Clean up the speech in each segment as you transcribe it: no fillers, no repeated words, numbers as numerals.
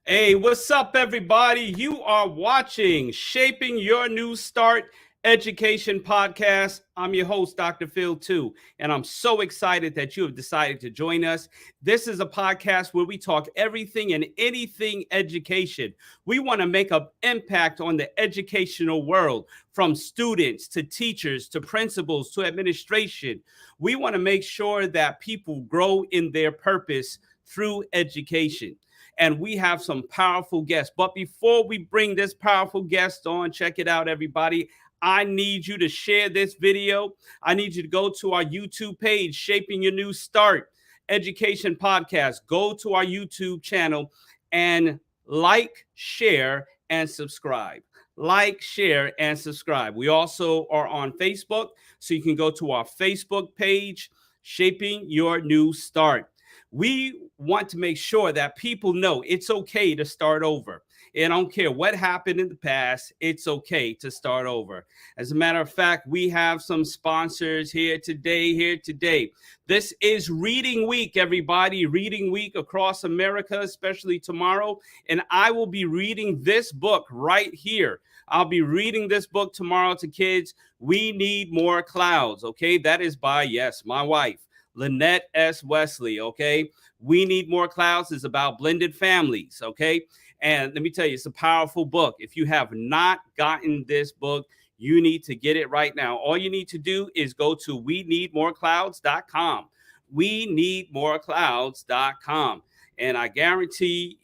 Hey, what's up, everybody? You are watching Shaping Your New Start Education Podcast. I'm your host, Dr. Phil, too, and I'm so excited that you have decided to join us. This is a podcast where we talk everything and anything education. We want to make an impact on the educational world, from students to teachers to principals to administration. We want to make sure that people grow in their purpose through education. And we have some powerful guests. But before we bring this powerful guest on, check it out, everybody. I need you to share this video. I need you to go to our YouTube page, Shaping Your New Start Education Podcast. Go to our YouTube channel and like, share, and subscribe. Like, share, and subscribe. We also are on Facebook, so you can go to our Facebook page, Shaping Your New Start. We want to make sure that people know it's okay to start over. And I don't care what happened in the past, it's okay to start over. As a matter of fact, we have some sponsors here today. This is Reading Week, everybody. Reading Week across America, especially tomorrow. And I will be reading this book right here. I'll be reading this book tomorrow to kids. We Need More Clouds, okay? That is by, yes, my wife, Lynette S. Wesley, okay? We Need More Clouds is about blended families, okay? And let me tell you, it's a powerful book. If you have not gotten this book, you need to get it right now. All you need to do is go to weneedmoreclouds.com. weneedmoreclouds.com. And I guarantee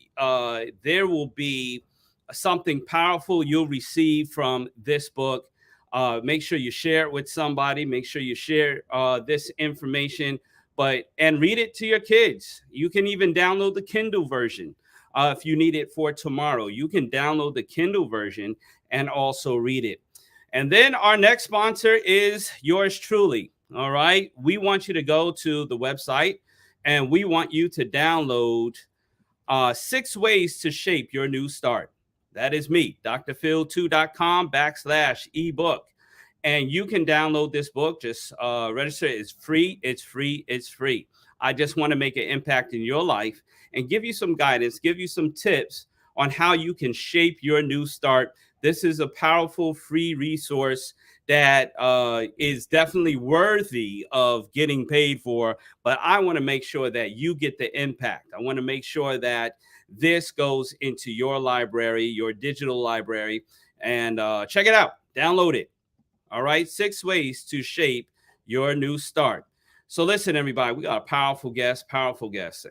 there will be something powerful you'll receive from this book. Make sure you share it with somebody. Make sure you share this information, and read it to your kids. You can even download the Kindle version if you need it for tomorrow. You can download the Kindle version and also read it. And then our next sponsor is yours truly. All right. We want you to go to the website and we want you to download 6 ways to shape your new start. That is me, drphil2.com/ebook. And you can download this book. Just register. It's free. It's free. It's free. I just want to make an impact in your life and give you some guidance, give you some tips on how you can shape your new start. This is a powerful free resource that is definitely worthy of getting paid for. But I want to make sure that you get the impact. I want to make sure that this goes into your library, your digital library, and check it out. Download it. All right. 6 ways to shape your new start. So listen, everybody, we got a powerful guest,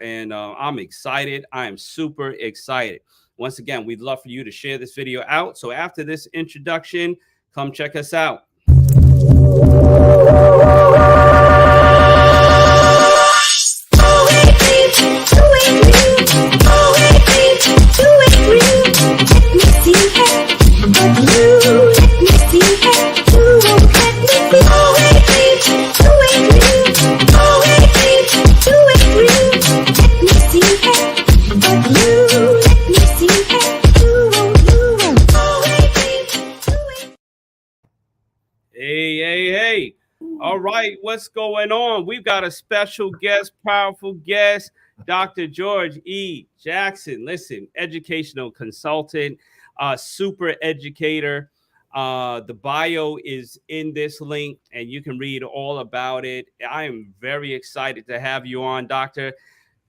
and I'm excited. I am super excited. Once again, we'd love for you to share this video out. So after this introduction, come check us out. Hey. All right, what's going on? We've got a special guest, powerful guest, Dr. George E. Jackson. Listen, educational consultant, super educator. The bio is in this link, and you can read all about it. I am very excited to have you on, Doctor.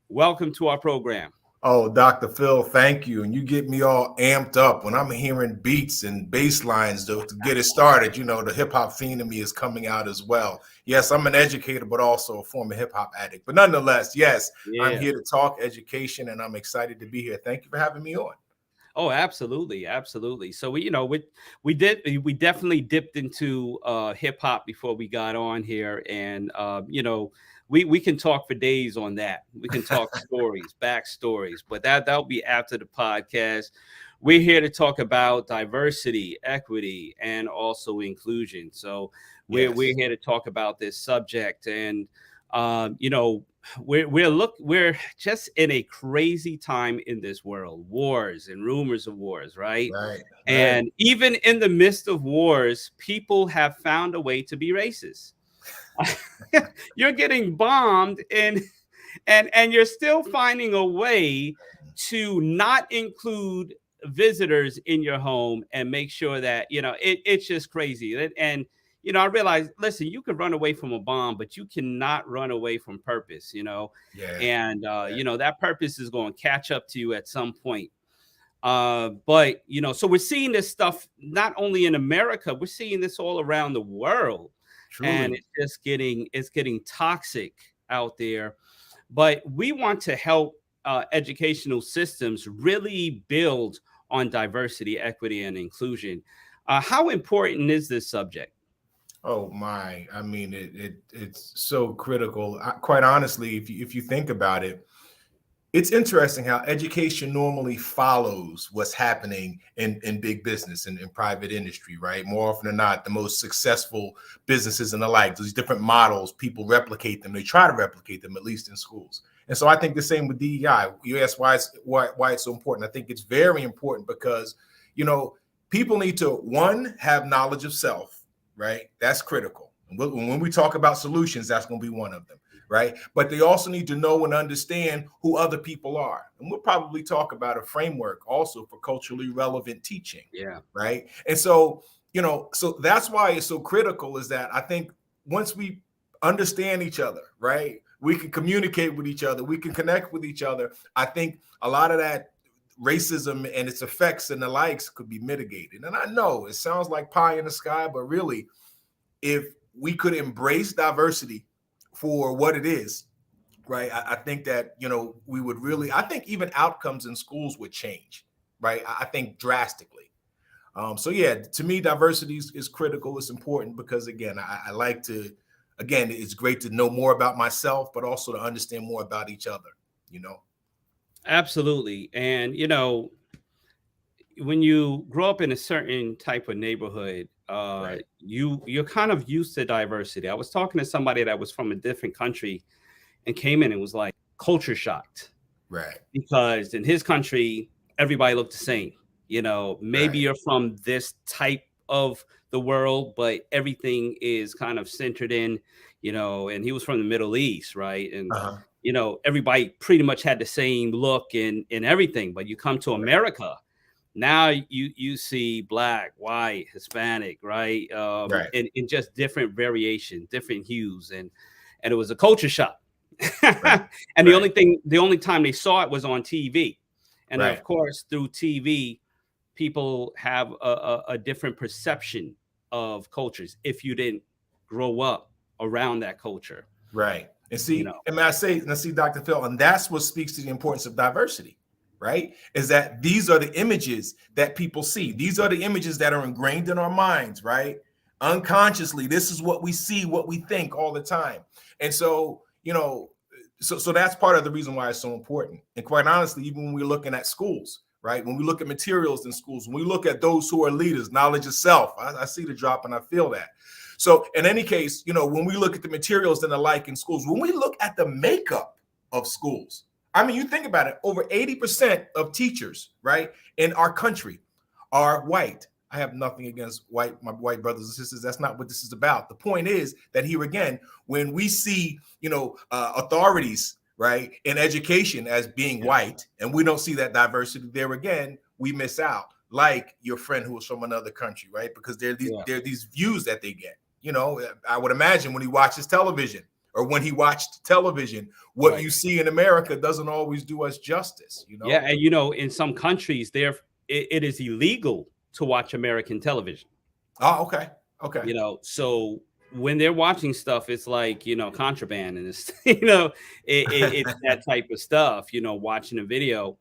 Welcome to our program. Oh, Dr. Phil, thank you. And you get me all amped up when I'm hearing beats and bass lines to get it started. You know, the hip hop fiend in me is coming out as well. Yes, I'm an educator, but also a former hip hop addict. But nonetheless, yes, I'm here to talk education, and I'm excited to be here. Thank you for having me on. Oh, absolutely, absolutely. So we definitely dipped into hip hop before we got on here, and we can talk for days on that. We can talk stories, backstories, but that'll be after the podcast. We're here to talk about diversity, equity, and also inclusion. So we're Yes. here to talk about this subject, and um, you know we're just in a crazy time in this world, wars and rumors of wars, right? Right. Right. And even in the midst of wars, people have found a way to be racist. You're getting bombed, and you're still finding a way to not include visitors in your home and make sure that it's just crazy. And I realize, listen, you could run away from a bomb, but you cannot run away from purpose. Yeah. And Yeah. that purpose is going to catch up to you at some point. But so we're seeing this stuff not only in America, we're seeing this all around the world, and Truly. it's getting toxic out there. But we want to help educational systems really build on diversity, equity, and inclusion. How important is this subject? Oh my. I mean, it's so critical. Quite honestly, if you think about it, it's interesting how education normally follows what's happening in big business and in private industry, right? More often than not, the most successful businesses and the like, these different models, people replicate them. They try to replicate them, at least in schools. And so I think the same with DEI. You asked why it's so important. I think it's very important because, you know, people need to, one, have knowledge of self, right? That's critical. And when we talk about solutions, that's going to be one of them, right? But they also need to know and understand who other people are. And we'll probably talk about a framework also for culturally relevant teaching, Yeah. right? And so, so that's why it's so critical, is that I think once we understand each other, right, we can communicate with each other, we can connect with each other. I think a lot of that racism and its effects and the likes could be mitigated. And I know it sounds like pie in the sky, but really, if we could embrace diversity for what it is, right? I think that, we would really, I think even outcomes in schools would change, right? I think drastically. So yeah, to me, diversity is critical. It's important because, again, I like to, again, it's great to know more about myself, but also to understand more about each other. Absolutely. And when you grow up in a certain type of neighborhood, Right, you're kind of used to diversity. I was talking to somebody that was from a different country and came in and was like culture shocked, right, because in his country everybody looked the same. Maybe right. you're from this type of the world, but everything is kind of centered in, and he was from the Middle East, right? And Uh-huh. everybody pretty much had the same look and everything. But you come to Right, America, now you see black, white, Hispanic, right? right, In just different variations, different hues, and it was a culture shock. right, And right, the only time they saw it was on TV. And then, of right. course, through TV, people have a different perception of cultures if you didn't grow up around that culture, Right. And you see, know. and I say, and I see, Dr. Phil, and that's what speaks to the importance of diversity, right? Is that these are the images that people see. These are the images that are ingrained in our minds, right? Unconsciously, this is what we see, what we think all the time. And so, so that's part of the reason why it's so important. And quite honestly, even when we're looking at schools, right? When we look at materials in schools, when we look at those who are leaders, knowledge of self, I see the drop and I feel that. So in any case, when we look at the materials and the like in schools, when we look at the makeup of schools, I mean, you think about it, over 80% of teachers, right, in our country are white. I have nothing against my white brothers and sisters. That's not what this is about. The point is that here again, when we see, authorities, right, in education as being Yeah, white, and we don't see that diversity there again, we miss out. Like your friend who was from another country, right? Because yeah, there are these views that they get. I would imagine when he watches television or when he watched television, what right. you see in America doesn't always do us justice. Yeah, and in some countries, it is illegal to watch American television. Oh, okay. Okay. So when they're watching stuff, it's like contraband, and it's it's that type of stuff. Watching a video,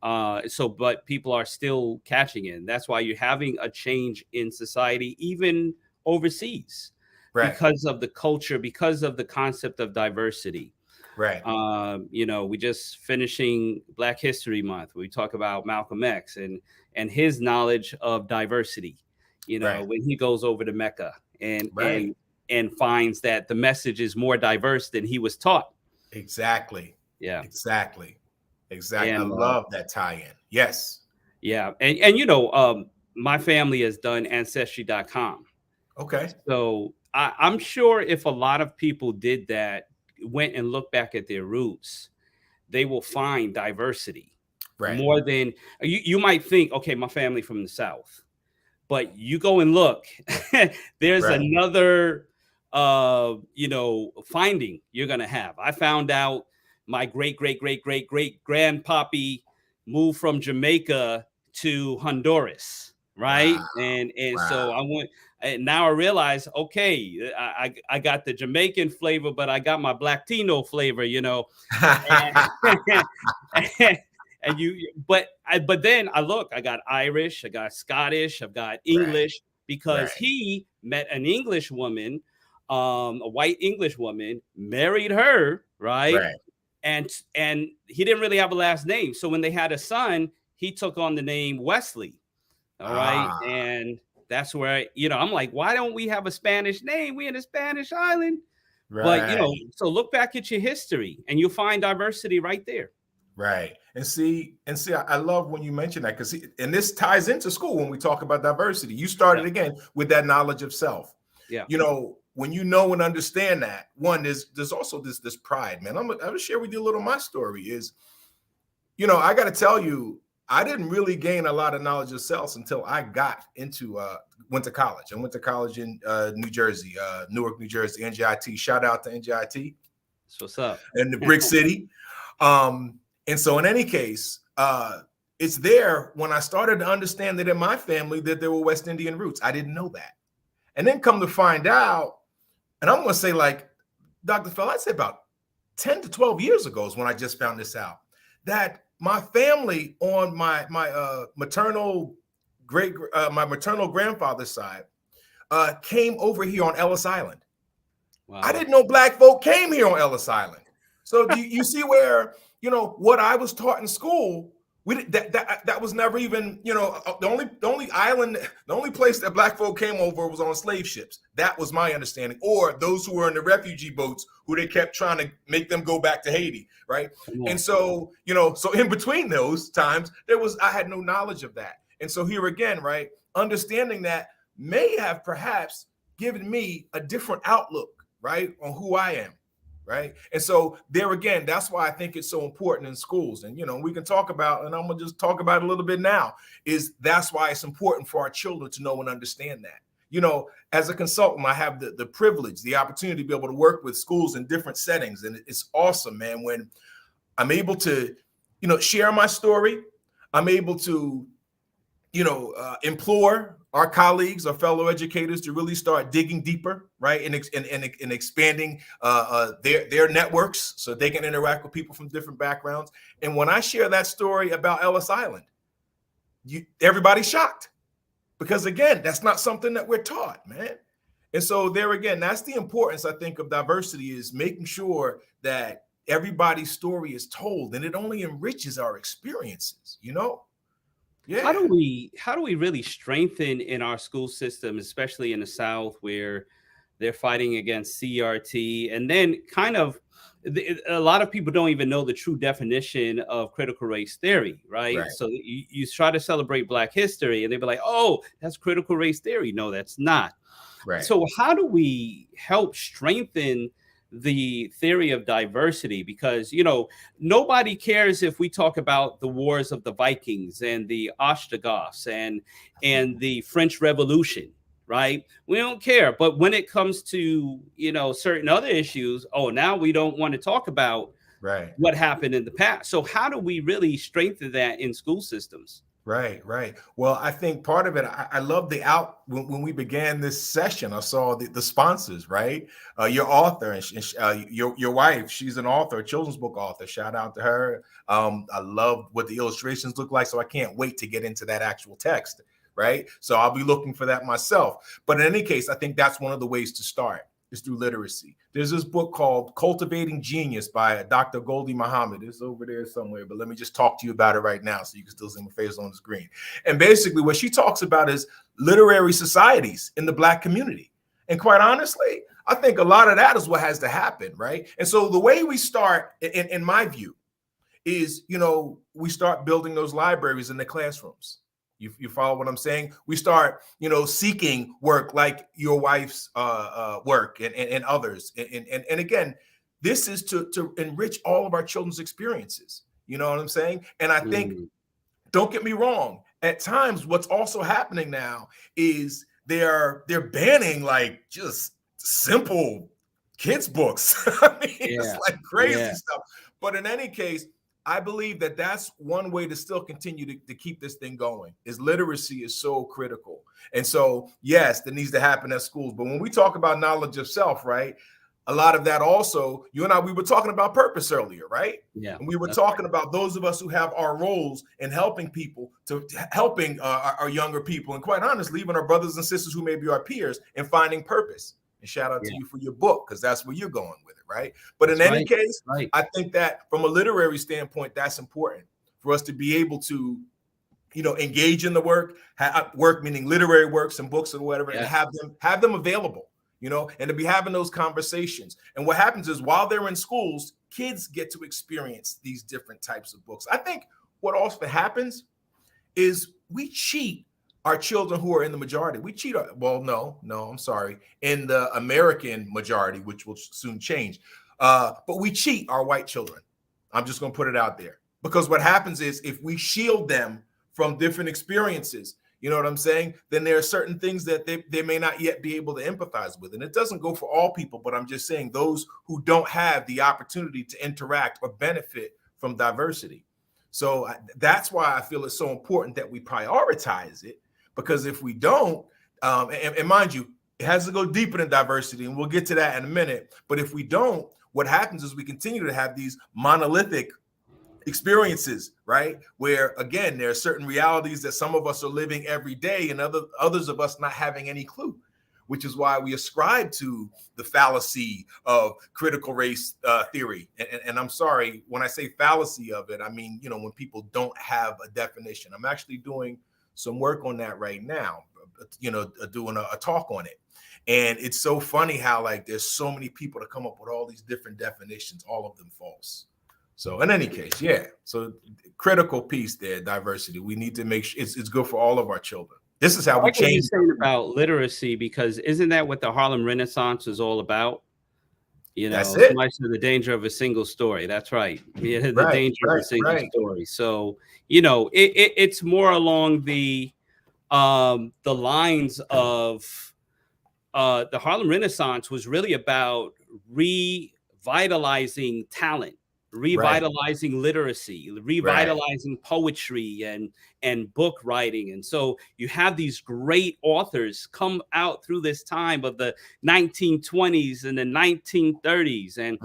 But people are still catching it. And that's why you're having a change in society, even overseas, Right. because of the culture, because of the concept of diversity. Right. We just finishing Black History Month. We talk about Malcolm X and his knowledge of diversity. Right. When he goes over to Mecca Right. and finds that the message is more diverse than he was taught. Exactly. Yeah. Exactly. Exactly. I And love that tie-in. Yes. yeah. My family has done ancestry.com. Okay. So I'm sure if a lot of people did that, went and looked back at their roots, they will find diversity Right. more than you might think, okay, my family from the South. But you go and look, there's Right. another, finding you're going to have. I found out my great grandpappy moved from Jamaica to Honduras, right? Wow. And Wow. so I went, and now I realize, okay, I got the Jamaican flavor, but I got my Latino flavor, but then I look, I got Irish, I got Scottish, I've got English, because Right. he met an English woman, a white English woman, married her, right? And he didn't really have a last name. So when they had a son, he took on the name Wesley. All right. And that's where, I'm like, why don't we have a Spanish name? We in a Spanish island. Right. But, so look back at your history and you'll find diversity right there. Right. And see, I love when you mention that, because and this ties into school when we talk about diversity. You started again with that knowledge of self. Yeah. When you know and understand that, one, there's also this pride, man. I'm gonna share with you a little my story is, I got to tell you, I didn't really gain a lot of knowledge of self until I got into went to college. I went to college in New Jersey, Newark, New Jersey, NJIT. Shout out to NJIT. That's what's up. And the Brick City. And so in any case, it's there when I started to understand that in my family that there were West Indian roots. I didn't know that. And then come to find out, and I'm going to say, like, Dr. Phil, I'd say about 10 to 12 years ago is when I just found this out, that my family on my maternal grandfather's side came over here on Ellis Island. Wow. I didn't know Black folk came here on Ellis Island. So do you see where, what I was taught in school, that was never even, the only place that Black folk came over was on slave ships. That was my understanding. Or those who were in the refugee boats who they kept trying to make them go back to Haiti, right? And so, so in between those times, I had no knowledge of that. And so here again, right, understanding that may have perhaps given me a different outlook, right, on who I am. Right. And so there again, that's why I think it's so important in schools. And, we can talk about, and I'm going to just talk about it a little bit now, is that's why it's important for our children to know and understand that. As a consultant, I have the privilege, the opportunity to be able to work with schools in different settings. And it's awesome, man, when I'm able to, share my story. I'm able to, implore our colleagues, our fellow educators, to really start digging deeper, right, and expanding their networks so they can interact with people from different backgrounds. And when I share that story about Ellis Island, everybody's shocked, because again, that's not something that we're taught, man. And so there again, that's the importance, I think, of diversity, is making sure that everybody's story is told, and it only enriches our experiences, Yeah. How do we really strengthen in our school system, especially in the South, where they're fighting against CRT, and then kind of a lot of people don't even know the true definition of critical race theory, right? So you try to celebrate Black history, and they'll be like, "Oh, that's critical race theory." No, that's not. Right. So how do we help strengthen the theory of diversity? Because nobody cares if we talk about the wars of the Vikings and the Ostrogoths and the French Revolution, right? We don't care. But when it comes to certain other issues, now we don't want to talk about what happened in the past. So how do we really strengthen that in school systems? Right, right. Well, I think part of it, I love when we began this session, I saw the sponsors, right? Your author and your wife, she's an author, a children's book author. Shout out to her. I love what the illustrations look like, so I can't wait to get into that actual text, right? So I'll be looking for that myself. But in any case, I think that's one of the ways to start is through literacy. There's this book called Cultivating Genius by Dr. Goldie Muhammad. It's over there somewhere, but let me just talk to you about it right now so you can still see my face on the screen. And basically what she talks about is literary societies in the Black community. And quite honestly, I think a lot of that is what has to happen, right? And so the way we start, in my view, is, we start building those libraries in the classrooms. You follow what I'm saying? We start, seeking work like your wife's work and others. And again, this is to enrich all of our children's experiences. You know what I'm saying? And I think, don't get me wrong, at times what's also happening now is they're banning like just simple kids books. I mean, it's like crazy stuff. But in any case, I believe that that's one way to still continue to keep this thing going, is literacy is so critical. And so, yes, that needs to happen at schools. But when we talk about knowledge of self, right, a lot of that also, you and I, we were talking about purpose earlier, right? Yeah. And we were talking about those of us who have our roles in helping people, helping our younger people, and quite honestly, even our brothers and sisters who may be our peers, in finding purpose. And shout out to you for your book, because that's where you're going with it, right? But in any case, I think that from a literary standpoint, that's important for us to be able to, engage in the work, work meaning literary works and books or whatever, and have them available, and to be having those conversations. And what happens is while they're in schools, kids get to experience these different types of books. I think what also happens is we cheat our children who are in the majority. We cheat. I'm sorry. In the American majority, which will soon change. But we cheat our white children. I'm just going to put it out there. Because what happens is if we shield them from different experiences, you know what I'm saying? Then there are certain things that they may not yet be able to empathize with. And it doesn't go for all people, but I'm just saying those who don't have the opportunity to interact or benefit from diversity. So that's why I feel it's so important that we prioritize it. Because if we don't, and mind you, it has to go deeper than diversity, and we'll get to that in a minute. But if we don't, what happens is we continue to have these monolithic experiences, right? Where, again, there are certain realities that some of us are living every day and others of us not having any clue, which is why we ascribe to the fallacy of critical race theory. And I'm sorry, when I say fallacy of it, I mean, when people don't have a definition. I'm actually doing some work on that right now, doing a talk on it. And it's so funny how there's so many people that come up with all these different definitions, all of them false. So in any case, so critical piece there, diversity. We need to make sure it's good for all of our children. This is how we change. What you're saying about literacy, because isn't that what the Harlem Renaissance is all about? That's it. Somebody said the danger of a single story. That's right. The danger of a single story. So, it's more along the lines of the Harlem Renaissance was really about revitalizing talent, revitalizing literacy, revitalizing poetry and book writing. And so you have these great authors come out through this time of the 1920s and the 1930s, and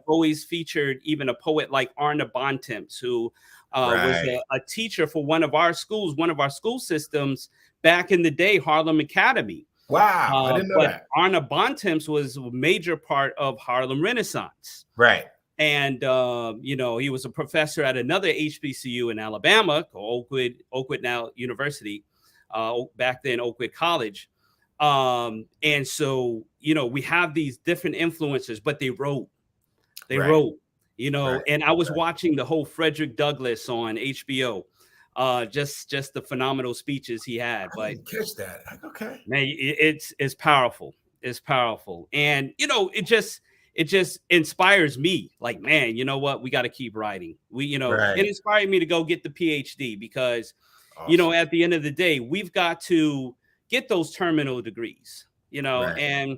always featured even a poet like Arna Bontemps, who was a teacher for one of our school systems back in the day, Harlem Academy. Wow, I didn't know that. Arna Bontemps was a major part of Harlem Renaissance. Right. And, he was a professor at another HBCU in Alabama, called Oakwood now University, back then Oakwood College. And so, we have these different influencers, but they wrote, and I was watching the whole Frederick Douglass on HBO, just the phenomenal speeches he had. I didn't catch that. Okay. Man, it's powerful. It's powerful. And, it just inspires me. Like, man, you know what? We got to keep writing. It inspired me to go get the PhD because, at the end of the day, we've got to get those terminal degrees, and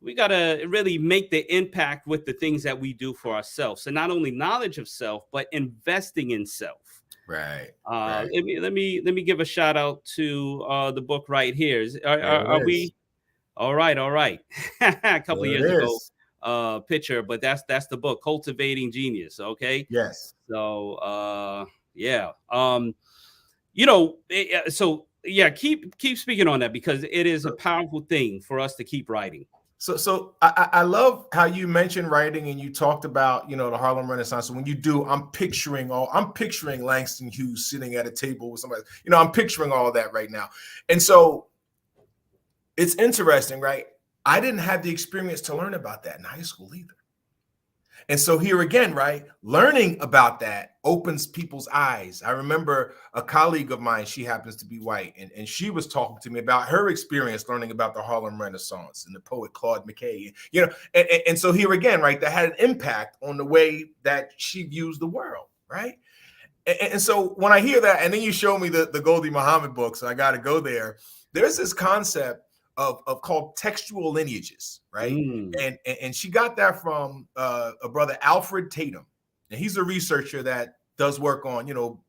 we got to really make the impact with the things that we do for ourselves. So not only knowledge of self, but investing in self. Right. Let me give a shout out to the book right here. Are There it is. we all right? All right. A couple of There years it ago, is. picture, but that's the book, Cultivating Genius. Okay. Yes. So yeah. You know, so yeah, keep speaking on that because it is a powerful thing for us to keep writing. So I love how you mentioned writing and you talked about, you know, the Harlem Renaissance. So when you do, I'm picturing Langston Hughes sitting at a table with somebody, you know, I'm picturing all of that right now. And so it's interesting, right? I didn't have the experience to learn about that in high school either. And so here again, right, learning about that opens people's eyes. I remember a colleague of mine, she happens to be white, and she was talking to me about her experience learning about the Harlem Renaissance and the poet Claude McKay, you know, and so here again, right, that had an impact on the way that she views the world, right? And so when I hear that, and then you show me the Goldie Muhammad book, so I got to go there. There's this concept of called textual lineages, right? And she got that from a brother, Alfred Tatum, and he's a researcher that does work on, you know,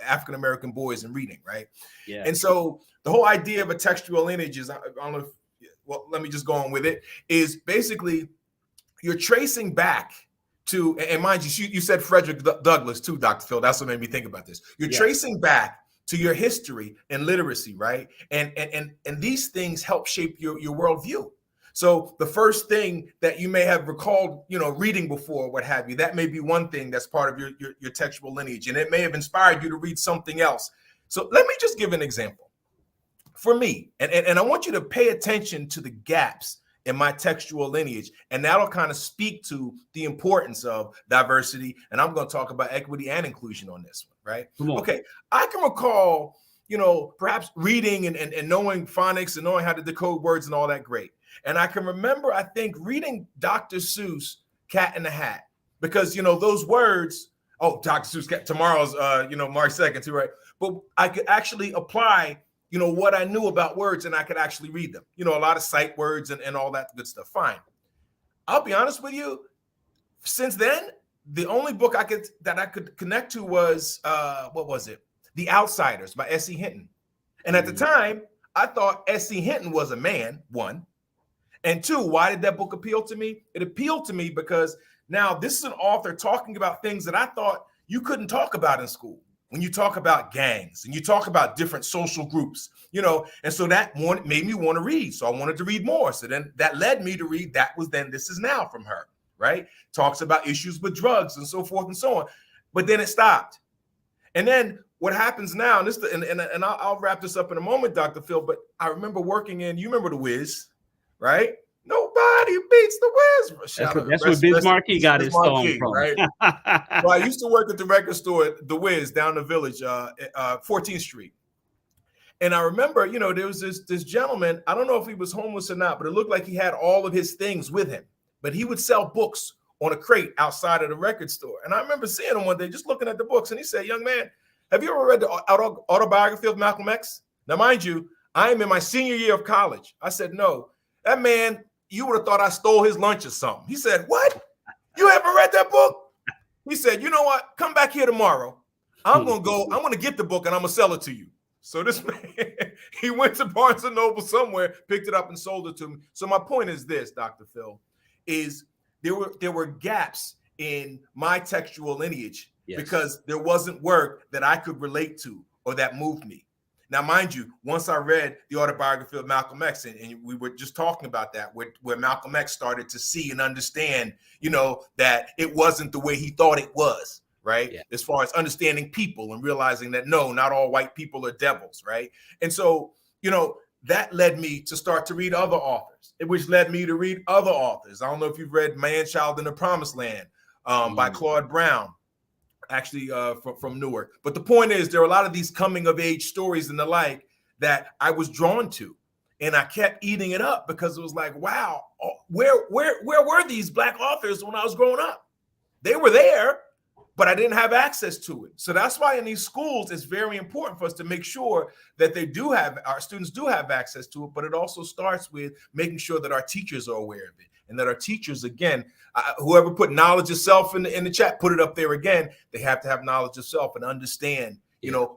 African American boys and reading, right? Yeah. And so the whole idea of a textual lineage is, I don't know if, well, let me just go on with it, is basically you're tracing back to, and mind you said Frederick Douglass too, Dr. Phil. That's what made me think about this. You're tracing back to your history and literacy, right? And these things help shape your worldview. So the first thing that you may have recalled, you know, reading before, what have you, that may be one thing that's part of your textual lineage, and it may have inspired you to read something else. So let me just give an example. For me, and I want you to pay attention to the gaps in my textual lineage, and that'll kind of speak to the importance of diversity. And I'm going to talk about equity and inclusion on this one, right? Okay, I can recall, you know, perhaps reading and knowing phonics and knowing how to decode words and all that, great. And I can remember, I think, reading Dr. Seuss' Cat in the Hat, because, you know, those words, oh, Dr. Seuss, tomorrow's, you know, March 2nd too, right? But I could actually apply, you know, what I knew about words, and I could actually read them. You know, a lot of sight words and all that good stuff. Fine. I'll be honest with you. Since then, the only book I could connect to was what was it? The Outsiders by S.E. Hinton. And at the time, I thought S.E. Hinton was a man, one. And two, why did that book appeal to me? It appealed to me because now this is an author talking about things that I thought you couldn't talk about in school. When you talk about gangs and you talk about different social groups, you know, and so that made me want to read. So I wanted to read more. So then that led me to read That Was Then, This Is Now from her, right? Talks about issues with drugs and so forth and so on. But then it stopped. And then what happens now, and I'll wrap this up in a moment, Dr. Phil, but I remember working you remember The Wiz, right? Nobody beats The Wiz. That's where Biz Markie got his song from. Right? Well, I used to work at the record store, The Wiz, down the village, 14th Street. And I remember, you know, there was this gentleman, I don't know if he was homeless or not, but it looked like he had all of his things with him. But he would sell books on a crate outside of the record store. And I remember seeing him one day, just looking at the books, and he said, "Young man, have you ever read the autobiography of Malcolm X?" Now, mind you, I am in my senior year of college. I said, "No, that man, you would have thought I stole his lunch or something." He said, "What? You haven't read that book?" He said, "You know what? Come back here tomorrow. I'm going to get the book and I'm going to sell it to you." So this man, he went to Barnes & Noble somewhere, picked it up and sold it to me. So my point is this, Dr. Phil, is there were gaps in my textual lineage because there wasn't work that I could relate to or that moved me. Now, mind you, once I read the autobiography of Malcolm X, and we were just talking about that, where Malcolm X started to see and understand, you know, that it wasn't the way he thought it was, right? Yeah. As far as understanding people and realizing that, no, not all white people are devils, right? And so, you know, that led me to start to read other authors, which led me to read other authors. I don't know if you've read Man Child in the Promised Land by Claude Brown. Actually from Newark. But the point is, there are a lot of these coming of age stories and the like that I was drawn to, and I kept eating it up because it was like, wow, where were these Black authors when I was growing up? They were there, but I didn't have access to it. So that's why in these schools, it's very important for us to make sure that our students do have access to it, but it also starts with making sure that our teachers are aware of it, and that our teachers, again, whoever put knowledge of self in the chat, put it up there again. They have to have knowledge of self and understand,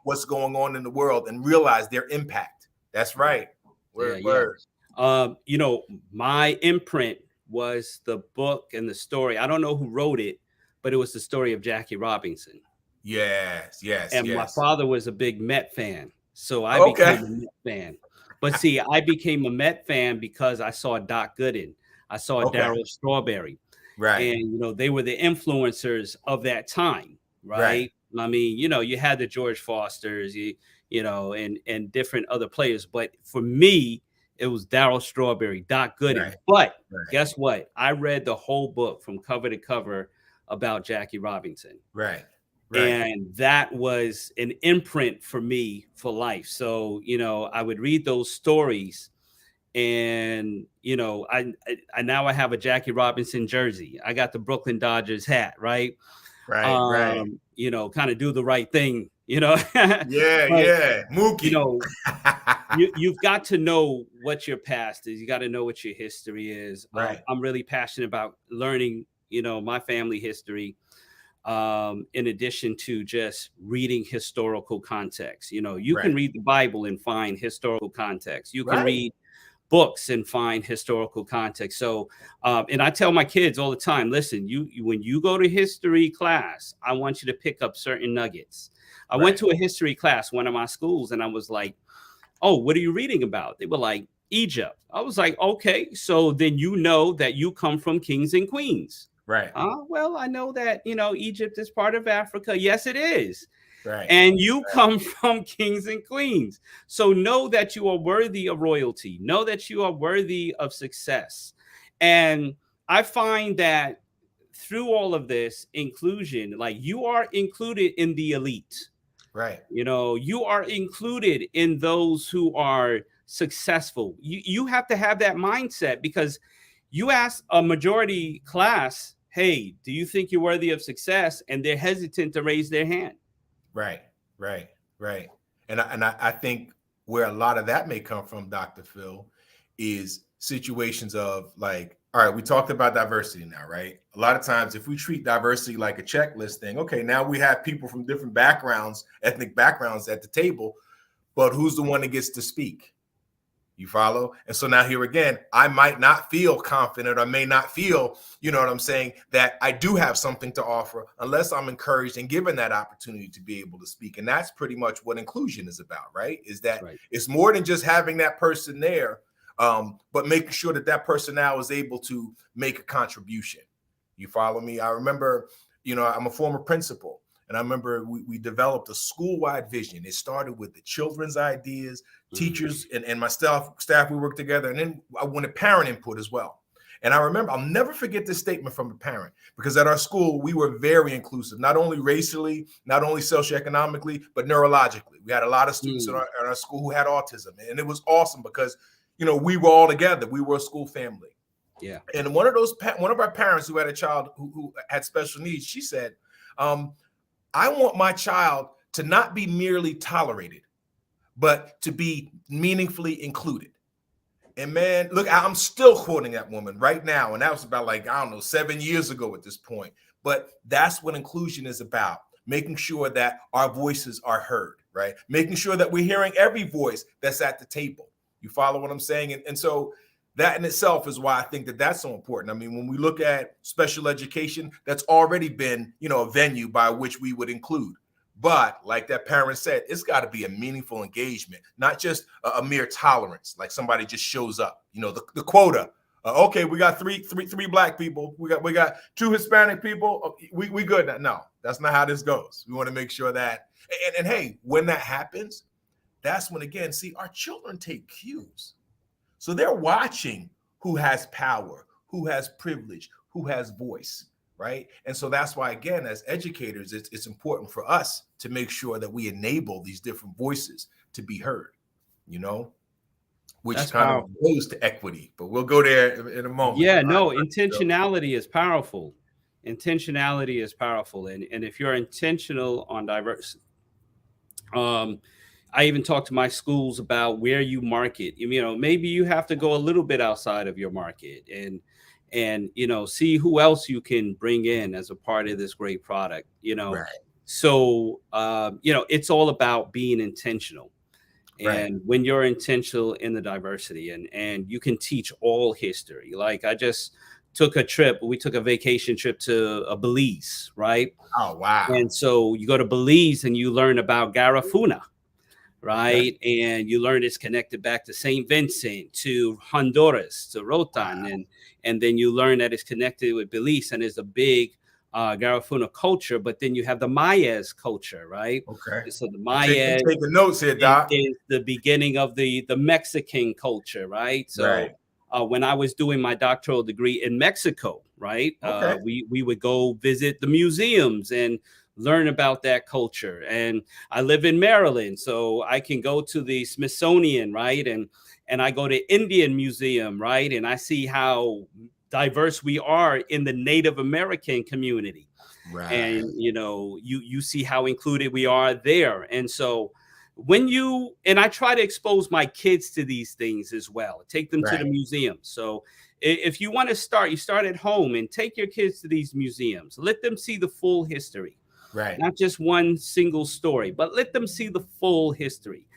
what's going on in the world and realize their impact. That's right. Word. My imprint was the book and the story. I don't know who wrote it, but it was the story of Jackie Robinson. Yes. And my father was a big Met fan, so I became a Met fan. But see, I became a Met fan because I saw Doc Gooden. I saw Darryl Strawberry. Right. And, they were the influencers of that time, right? I mean, you had the George Fosters, and different other players. But for me, it was Darryl Strawberry, Doc Gooden. Right. But guess what? I read the whole book from cover to cover about Jackie Robinson. Right. And that was an imprint for me for life. So, I would read those stories, and, I now I have a Jackie Robinson jersey. I got the Brooklyn Dodgers hat, right? Right. Kind of do the right thing, Yeah. Mookie. You've got to know what your past is. You got to know what your history is. Right. I'm really passionate about learning, my family history. In addition to just reading historical context, you can read the Bible and find historical context. You can read books and find historical context. So, and I tell my kids all the time, listen, when you go to history class, I want you to pick up certain nuggets. I went to a history class, one of my schools, and I was like, oh, what are you reading about? They were like, Egypt. I was like, okay, so then that you come from kings and queens. Right. Well, I know that, Egypt is part of Africa. Yes, it is. Right. And you come from kings and queens. So know that you are worthy of royalty. Know that you are worthy of success. And I find that through all of this inclusion, like, you are included in the elite. Right. You are included in those who are successful. You have to have that mindset, because you ask a majority class, hey, do you think you're worthy of success? And they're hesitant to raise their hand. Right. And I think where a lot of that may come from, Dr. Phil, is situations of like, all right, we talked about diversity now, right? A lot of times if we treat diversity like a checklist thing, okay, now we have people from different backgrounds, ethnic backgrounds at the table, but who's the one that gets to speak? You follow? And so now here again, I might not feel confident, or may not feel, you know what I'm saying, that I do have something to offer unless I'm encouraged and given that opportunity to be able to speak. And that's pretty much what inclusion is about, right? Is that it's more than just having that person there, but making sure that that person now is able to make a contribution. You follow me? I remember, I'm a former principal. And I remember we developed a school-wide vision. It started with the children's ideas, teachers, and my staff, we worked together. And then I wanted parent input as well. And I remember, I'll never forget this statement from a parent, because at our school, we were very inclusive, not only racially, not only socioeconomically, but neurologically. We had a lot of students in our school who had autism. And it was awesome because, we were all together. We were a school family. Yeah. And one of our parents who had a child who had special needs, she said, I want my child to not be merely tolerated, but to be meaningfully included. And man, look, I'm still quoting that woman right now. And that was about 7 years ago at this point. But that's what inclusion is about, making sure that our voices are heard, right? Making sure that we're hearing every voice that's at the table. You follow what I'm saying? And so that in itself is why I think that that's so important. I mean, when we look at special education, that's already been, a venue by which we would include. But like that parent said, it's got to be a meaningful engagement, not just a mere tolerance, like somebody just shows up, the quota. Okay, we got three Black people. We got 2 Hispanic people. We good. No, that's not how this goes. We want to make sure that, and hey, when that happens, that's when, again, see, our children take cues. So they're watching who has power, who has privilege, who has voice, right? And so that's why, again, as educators, it's important for us to make sure that we enable these different voices to be heard, which that's kind powerful. Of goes to equity. But we'll go there in a moment. Yeah, no, intentionality is powerful. Intentionality is powerful, and if you're intentional on diversity, um, I even talk to my schools about where you market. You know, maybe you have to go a little bit outside of your market and you know, see who else you can bring in as a part of this great product. You know, Right. so you know, it's all about being intentional. Right. And when you're intentional in the diversity, and you can teach all history. Like I just took a trip. We took a vacation trip to Belize, right? Oh, wow. And so you go to Belize and you learn about Garifuna, Okay. right? And you learn it's connected back to St. Vincent, to Honduras, to Rotan, Wow. and then you learn that it's connected with Belize and is a big Garifuna culture. But then you have the Mayas culture, right? Okay. So the I'm Mayas taking notes here, Doc. is the beginning of the Mexican culture, right? So Right. when I was doing my doctoral degree in Mexico, right, Okay. we would go visit the museums and learn about that culture. And I live in Maryland, so I can go to the Smithsonian, right, and I go to Indian Museum, right, and I see how diverse we are in the Native American community. Right. And you know, you see how included we are there. And so when you, and I try to expose my kids to these things as well, take them to the Right. museum. So if you want to start, you start at home and take your kids to these museums, let them see the full history, Right. not just one single story, but let them see the full history.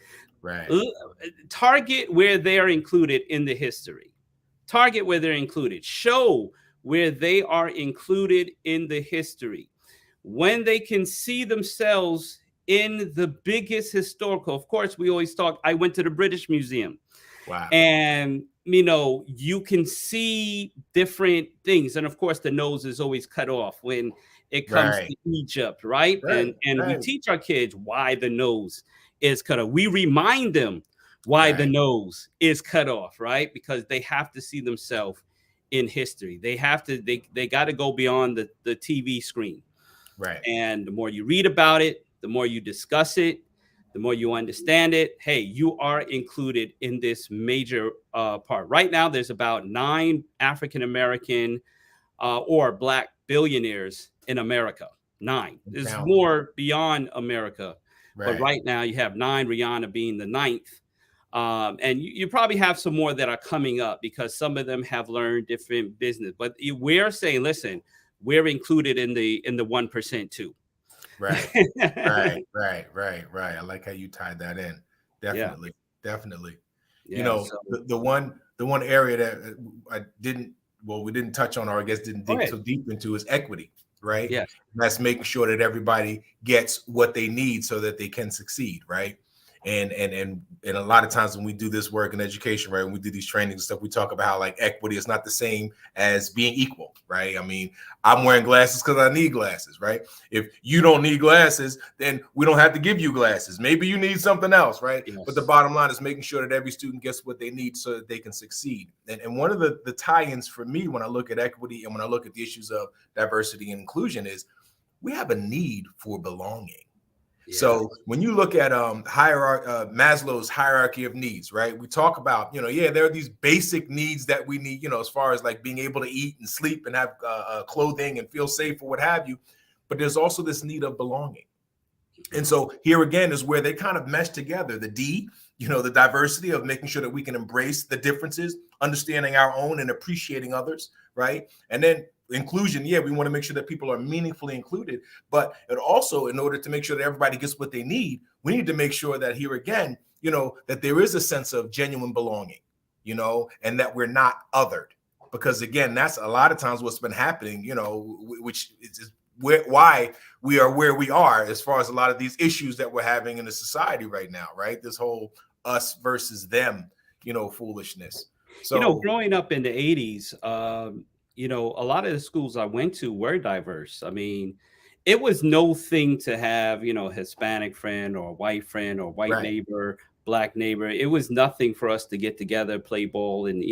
Right. Target where they're included in the history, target where they're included, show where they are included in the history. When they can see themselves in the biggest historical, of course, we always talk, I went to the British Museum, Wow. and you know, you can see different things. And of course, the nose is always cut off when it comes Right. to Egypt, right? Right. And we Right. teach our kids why the nose is cut off. We remind them why the Right. nose is cut off, right? Because they have to see themselves in history. They have to, they got to go beyond the TV screen. Right. And the more you read about it, the more you discuss it, the more you understand it. Hey, you are included in this major part. Right now, there's about 9 African American or Black billionaires in America. 9. There's Counting. more beyond America, but Right. right now you have 9. Rihanna being the 9th. And you probably have some more that are coming up because some of them have learned different business. But we're saying, listen, we're included in the 1% too. Right. Right. Right. Right. Right. I like how you tied that in. Yeah. Definitely. Definitely. You Yeah. know, So the one area that I didn't, well, we didn't touch on, or I guess didn't go dig ahead. so deep into, is equity, right? Yes. That's making sure that everybody gets what they need so that they can succeed, right? And a lot of times when we do this work in education, right, when we do these trainings and stuff, we talk about how like equity is not the same as being equal, right? I mean, I'm wearing glasses because I need glasses, right? If you don't need glasses, then we don't have to give you glasses. Maybe you need something else, right? Yes. But the bottom line is making sure that every student gets what they need so that they can succeed. And one of the tie-ins for me when I look at equity and when I look at the issues of diversity and inclusion is we have a need for belonging. So when you look at Maslow's hierarchy of needs, right? We talk about, there are these basic needs that we need, as far as like being able to eat and sleep and have clothing and feel safe or what have you. But there's also this need of belonging. And so here again is where they kind of mesh together. The D, the diversity of making sure that we can embrace the differences, understanding our own and appreciating others, right? And then inclusion, we want to make sure that people are meaningfully included, but it also, in order to make sure that everybody gets what they need, we need to make sure that here again, that there is a sense of genuine belonging, and that we're not othered, because again, that's a lot of times what's been happening, which is why we are where we are as far as a lot of these issues that we're having in the society right now, right? This whole us versus them, foolishness. So, growing up in the 80s, a lot of the schools I went to were diverse. I mean, it was no thing to have, Hispanic friend or white friend or white right. neighbor, Black neighbor. It was nothing for us to get together, play ball, and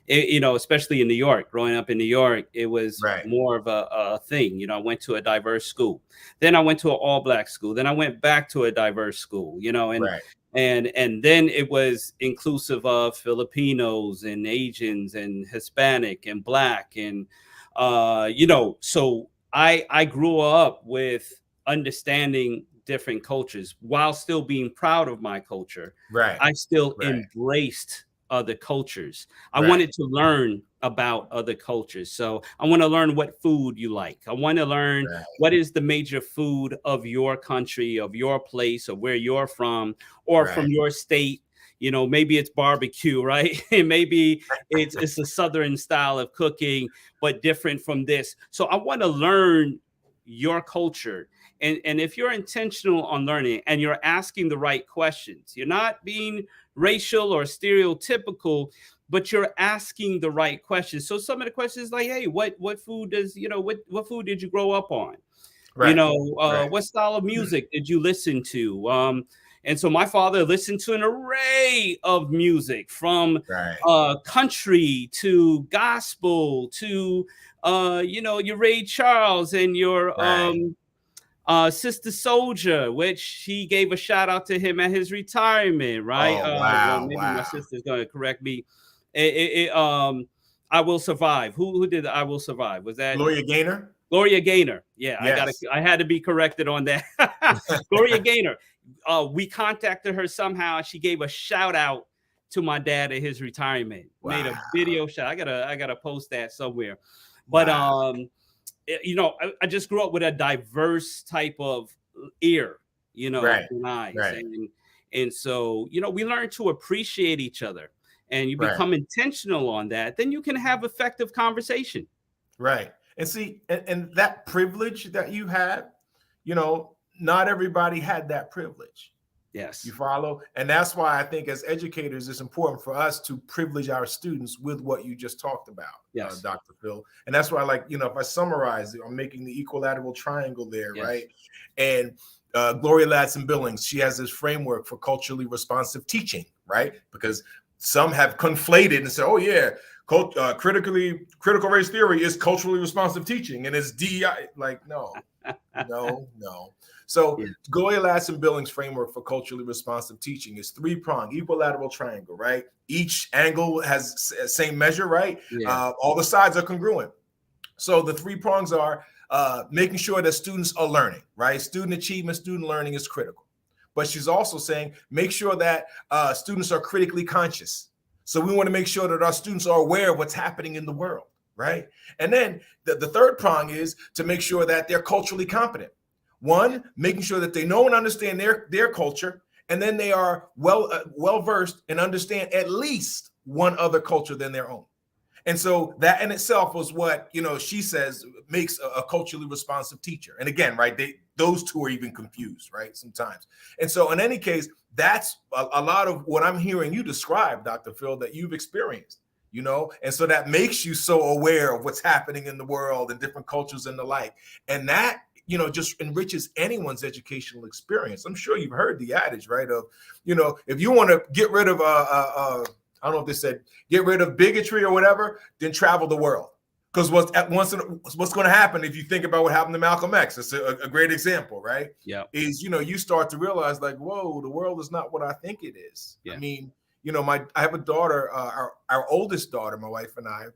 especially in New York. Growing up in New York, it was more of a thing. I went to a diverse school, then I went to an all Black school, then I went back to a diverse school. And and then it was inclusive of Filipinos and Asians and Hispanic and Black and so I grew up with understanding different cultures while still being proud of my culture. Right. I still Right. embraced other cultures. I Right. wanted to learn about other cultures. So I want to learn what food you like. I want to learn Right. what is the major food of your country, of your place, of where you're from, or from Right. your state. Maybe it's barbecue, right? And maybe it's a southern style of cooking, but different from this. So I want to learn your culture. And if you're intentional on learning and you're asking the right questions, you're not being racial or stereotypical, but you're asking the right questions. So some of the questions like, hey, what food does, what food did you grow up on? Right. Right. What style of music did you listen to? And so my father listened to an array of music from Right. country to gospel to your Ray Charles and your Right. Sister Soldier, which he gave a shout out to him at his retirement, right? Oh, Well, wow. maybe my Wow. sister's going to correct me. I Will Survive. Who did I Will Survive? Was that Gloria Gaynor? Gloria Gaynor? Yeah, Yes. I had to be corrected on that. Gloria Gaynor. We contacted her somehow. She gave a shout out to my dad at his retirement. Wow. Made a video shout. I gotta post that somewhere. But Wow. I just grew up with a diverse type of ear, Right. and eyes. Right. And so, we learn to appreciate each other and you Right. become intentional on that, then you can have effective conversation. Right. And see, and that privilege that you had, not everybody had that privilege. Yes. You follow? And that's why I think as educators, it's important for us to privilege our students with what you just talked about, Yes. Dr. Phil. And that's why, if I summarize it, I'm making the equilateral triangle there, Yes. right? And Gloria Ladson Billings, she has this framework for culturally responsive teaching, right? Because some have conflated and said, oh, yeah, critical race theory is culturally responsive teaching and it's DEI. Like, no. So Gloria Ladson Billings' framework for culturally responsive teaching is three-pronged, equilateral triangle, right? Each angle has same measure, right? Yeah. All the sides are congruent. So the three prongs are making sure that students are learning, right? Student achievement, student learning is critical. But she's also saying, make sure that students are critically conscious. So we want to make sure that our students are aware of what's happening in the world, right? And then the third prong is to make sure that they're culturally competent. One, making sure that they know and understand their culture, and then they are well versed and understand at least one other culture than their own. And so that in itself was what, she says makes a culturally responsive teacher. And again, right, those two are even confused, right, sometimes. And so in any case, that's a lot of what I'm hearing you describe, Dr. Phil, that you've experienced, and so that makes you so aware of what's happening in the world and different cultures and the like. And that, just enriches anyone's educational experience. I'm sure you've heard the adage, right, of, if you want to get rid of I don't know if they said get rid of bigotry or whatever, then travel the world. Because what's going to happen if you think about what happened to Malcolm X? It's a great example, right? Yeah. Is you start to realize like, whoa, the world is not what I think it is. Yeah. I mean, I have a daughter, our oldest daughter, my wife and I.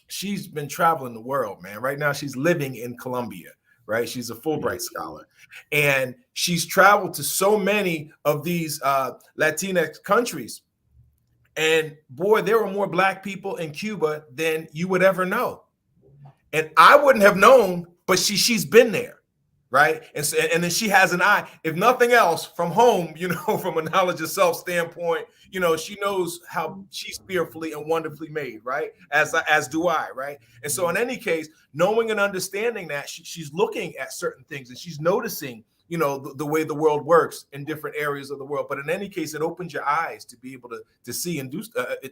She's been traveling the world, man. Right now, she's living in Colombia. Right, she's a Fulbright scholar, and she's traveled to so many of these Latinx countries. And boy, there were more Black people in Cuba than you would ever know. And I wouldn't have known, but she's been there, right? And so, and then she has an eye, if nothing else, from home, from a knowledge of self standpoint, she knows how she's fearfully and wonderfully made, right? As do I, right? And so in any case, knowing and understanding that, she's looking at certain things and she's noticing, the way the world works in different areas of the world. But in any case, it opens your eyes to be able to see and do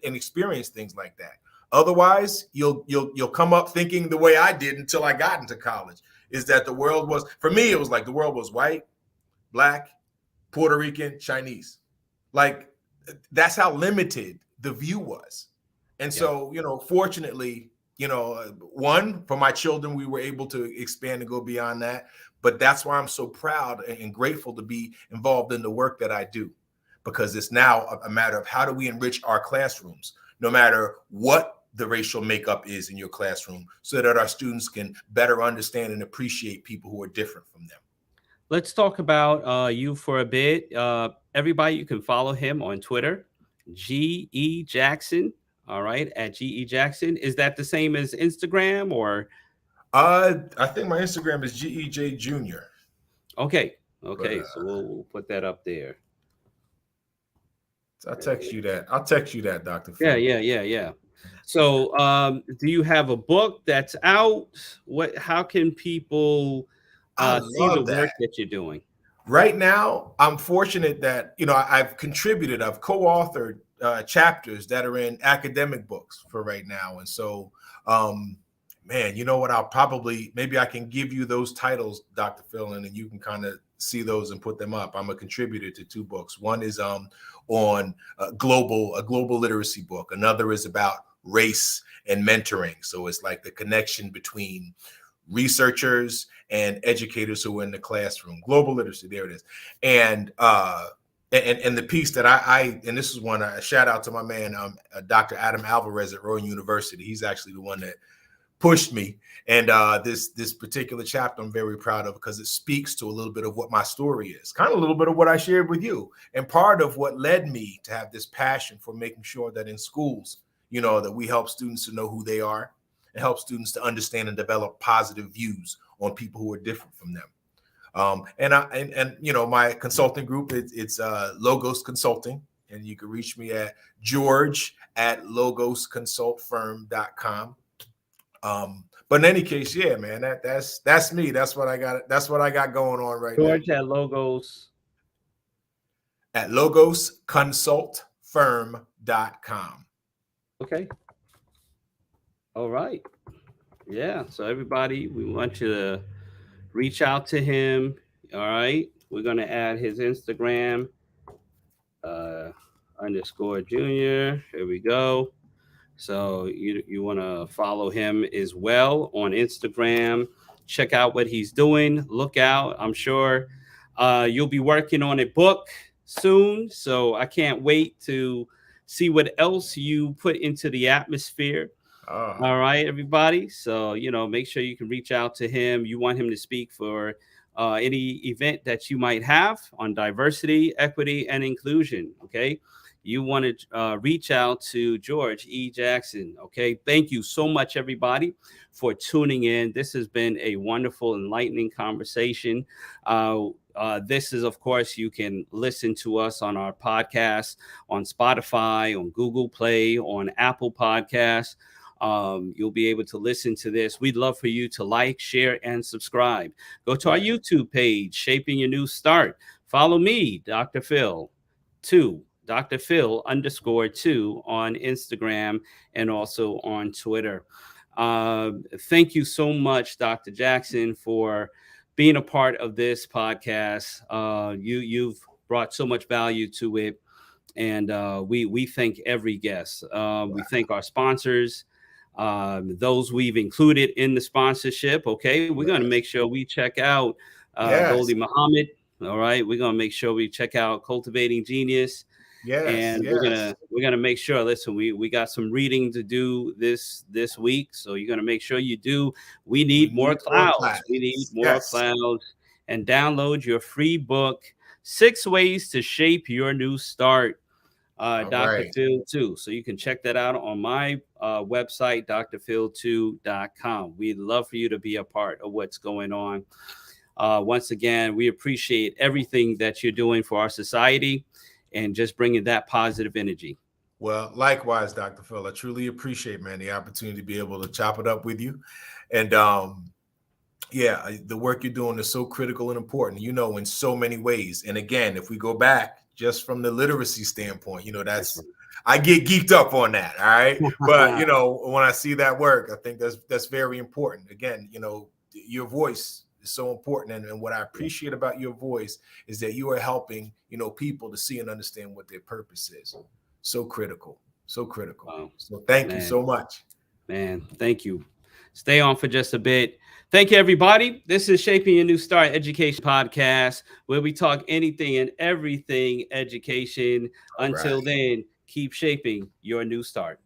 and experience things like that. Otherwise, you'll come up thinking the way I did until I got into college, is that the world was, for me, it was like the world was white, Black, Puerto Rican, Chinese. Like, that's how limited the view was. And so, fortunately, one, for my children, we were able to expand and go beyond that. But that's why I'm so proud and grateful to be involved in the work that I do. because it's now a matter of how do we enrich our classrooms, no matter what the racial makeup is in your classroom, so that our students can better understand and appreciate people who are different from them. Let's talk about you for a bit. Everybody, you can follow him on Twitter, G.E. Jackson. All right, at G.E. Jackson. Is that the same as Instagram or? I think my Instagram is GEJ Junior. Okay. But Okay. So we'll put that up there. I'll text you that. I'll text you that, Dr. Yeah. Phil. Yeah. So, do you have a book that's out? How can people I see the love work that. that you're doing? Right now, I'm fortunate that, I've contributed, I've co-authored chapters that are in academic books for right now. And so, man, you know what? Maybe I can give you those titles, Dr. Phil, and then you can kind of see those and put them up. I'm a contributor to 2 books. One is on a global literacy book. Another is about race and mentoring. So it's like the connection between researchers and educators who are in the classroom. Global literacy, there it is. And the piece that and this is one, a shout out to my man, Dr. Adam Alvarez at Rutgers University. He's actually the one that pushed me. And this particular chapter I'm very proud of, because it speaks to a little bit of what my story is, kind of a little bit of what I shared with you, and part of what led me to have this passion for making sure that in schools, that we help students to know who they are and help students to understand and develop positive views on people who are different from them. My consulting group, it's Logos Consulting, and you can reach me at george@logosconsultfirm.com. But in any case, yeah, man, that's me. That's what I got. That's what I got going on right George now. at logosconsultfirm.com. Okay. All right. Yeah. So everybody, we want you to reach out to him. All right. We're going to add his Instagram, _junior. Here we go. So you want to follow him as well on Instagram. Check out what he's doing. Look out. I'm sure you'll be working on a book soon. So I can't wait to see what else you put into the atmosphere. All right, everybody. So, make sure you can reach out to him. You want him to speak for any event that you might have on diversity, equity, and inclusion. Okay. You want to reach out to George E. Jackson. Okay. Thank you so much, everybody, for tuning in. This has been a wonderful, enlightening conversation. This is, of course, you can listen to us on our podcast on Spotify, on Google Play, on Apple Podcasts. You'll be able to listen to this. We'd love for you to like, share, and subscribe. Go to our YouTube page, Shaping Your New Start. Follow me, Dr. Phil 2, Dr. Phil _2 on Instagram and also on Twitter. Thank you so much, Dr. Jackson, for being a part of this podcast. You've brought so much value to it. And we thank every guest. We thank our sponsors. Those we've included in the sponsorship. Okay, we're going to make sure we check out Goldie Muhammad. All right, we're going to make sure we check out Cultivating Genius. And we're gonna make sure. Listen, we got some reading to do this week, so you're gonna make sure you do. We need more clouds. We need more clouds. And download your free book, 6 Ways to Shape Your New Start. Dr. Phil 2. So you can check that out on my website, drphil2.com. We'd love for you to be a part of what's going on. Once again, we appreciate everything that you're doing for our society and just bringing that positive energy. Well, likewise, Dr. Phil, I truly appreciate, man, the opportunity to be able to chop it up with you. And the work you're doing is so critical and important, in so many ways. And again, if we go back just from the literacy standpoint, I get geeked up on that. All right. But, when I see that work, I think that's very important. Again, your voice is so important. And what I appreciate about your voice is that you are helping, people to see and understand what their purpose is. So critical. So critical. Wow. So thank you so much. Man, thank you. Stay on for just a bit. Thank you, everybody. This is Shaping Your New Start Education Podcast, where we talk anything and everything education. Until then, keep shaping your new start.